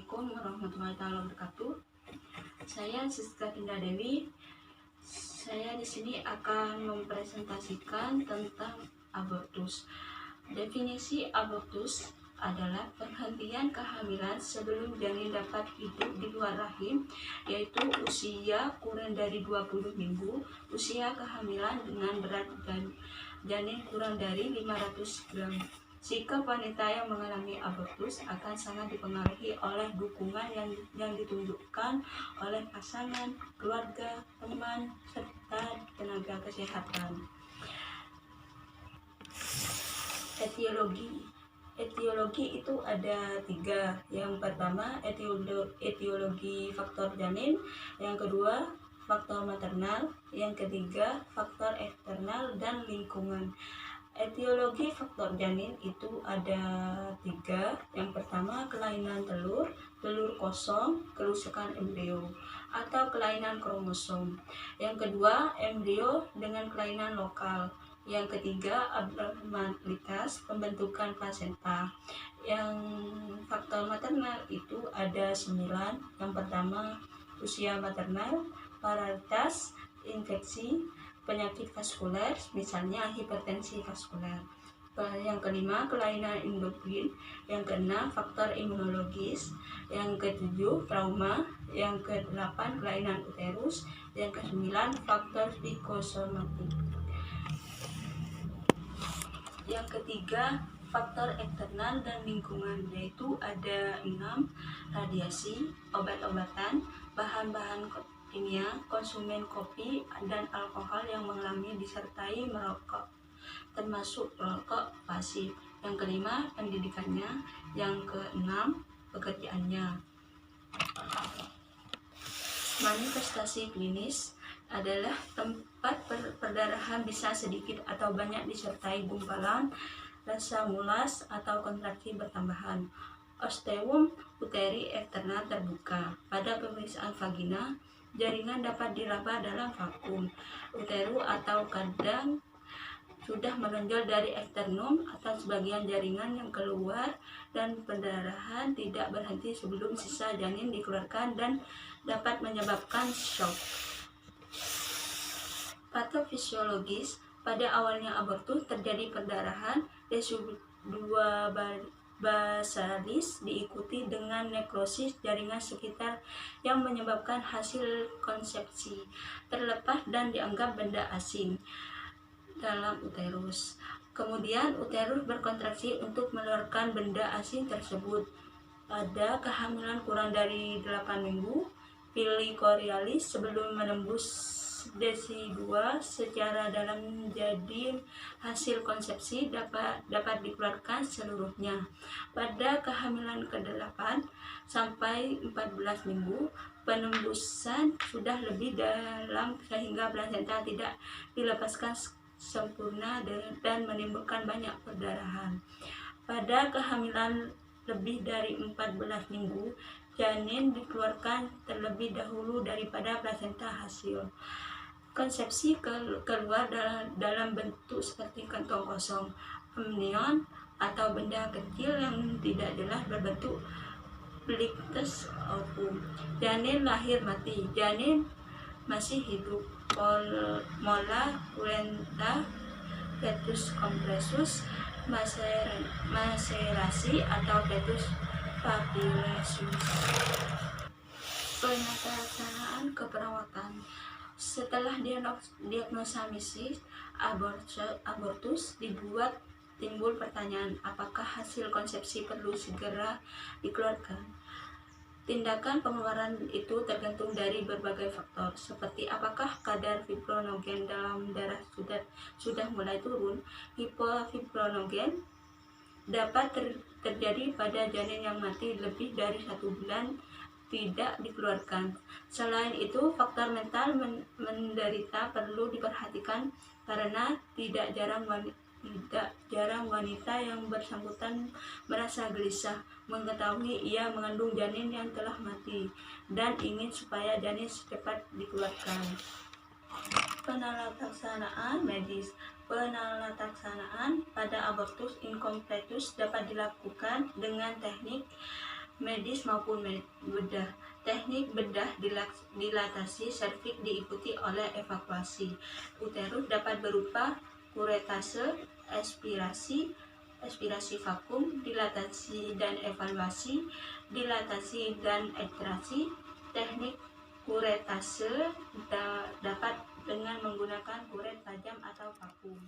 Assalamualaikum warahmatullahi wabarakatuh. Saya Siska Kinda Dewi. Saya di sini akan mempresentasikan tentang abortus. Definisi abortus adalah penghentian kehamilan sebelum janin dapat hidup di luar rahim, yaitu usia kurang dari 20 minggu, usia kehamilan dengan berat janin kurang dari 500 gram. Sikap wanita yang mengalami abortus akan sangat dipengaruhi oleh dukungan yang ditunjukkan oleh pasangan, keluarga, teman, serta tenaga kesehatan. Etiologi itu ada 3. Yang pertama etiologi faktor janin, yang kedua faktor maternal, yang ketiga faktor eksternal dan lingkungan. Etiologi faktor janin itu ada 3. Yang pertama kelainan telur kosong, kerusakan embrio atau kelainan kromosom. Yang kedua embrio dengan kelainan lokal. Yang ketiga abnormalitas pembentukan plasenta. Yang faktor maternal itu ada 9. Yang pertama usia maternal, paralitas, infeksi, penyakit vaskuler, misalnya hipertensi vaskuler. Yang kelima kelainan endokrin. Yang keenam faktor imunologis. Yang ketujuh trauma. Yang kedelapan kelainan uterus. Yang kesembilan faktor psikosomatik. Yang ketiga faktor eksternal dan lingkungan, yaitu ada 6. Radiasi, obat-obatan, bahan-bahan kimia, konsumen kopi dan alkohol yang mengalami disertai merokok, termasuk rokok pasif. Yang kelima pendidikannya. Yang keenam pekerjaannya. Manifestasi klinis adalah tempat perdarahan bisa sedikit atau banyak disertai gumpalan, rasa mulas atau kontraksi bertambahan. Osteum uteri eksternal terbuka. Pada pemeriksaan vagina, jaringan dapat diraba dalam vakum uterus atau kadang sudah menonjol dari eksternum atau sebagian jaringan yang keluar, dan pendarahan tidak berhenti sebelum sisa janin dikeluarkan dan dapat menyebabkan shock. Patofisiologis, pada awalnya abortus terjadi perdarahan residual basalis diikuti dengan nekrosis jaringan sekitar yang menyebabkan hasil konsepsi terlepas dan dianggap benda asing dalam uterus. Kemudian uterus berkontraksi untuk mengeluarkan benda asing tersebut. Pada kehamilan kurang dari 8 minggu, pili choriolis sebelum menembus desi2 secara dalam, jadi hasil konsepsi dapat dikeluarkan seluruhnya. Pada kehamilan ke-8 sampai 14 minggu, penembusan sudah lebih dalam sehingga plasenta tidak dilepaskan sempurna dan menimbulkan banyak perdarahan. Pada kehamilan lebih dari 14 minggu, janin dikeluarkan terlebih dahulu daripada plasenta hasil. Konsepsi keluar dalam bentuk seperti kantong kosong, amnion atau benda kecil yang tidak jelas berbentuk plictus ovum. Janin lahir mati. Janin masih hidup. Mola cruenta, fetus compressus, maserasi atau fetus papillosus. Pelaksanaan keperawatan. Setelah diagnosa mesis abortus dibuat, timbul pertanyaan, apakah hasil konsepsi perlu segera dikeluarkan? Tindakan pengeluaran itu tergantung dari berbagai faktor, seperti apakah kadar fibrinogen dalam darah sudah mulai turun. Hipofibrinogen dapat terjadi pada janin yang mati lebih dari 1 bulan tidak dikeluarkan. Selain itu, faktor mental menderita perlu diperhatikan, karena tidak jarang wanita yang bersangkutan merasa gelisah mengetahui ia mengandung janin yang telah mati dan ingin supaya janin cepat dikeluarkan. Penelaksanaan medis. Penelaksanaan pada abortus incompletus dapat dilakukan dengan teknik medis maupun bedah. Teknik bedah dilatasi serviks diikuti oleh evakuasi. Uterus dapat berupa kuretase, aspirasi vakum, dilatasi dan evaluasi, dilatasi dan ekstraksi. Teknik kuretase dapat dengan menggunakan kuret tajam atau vakum.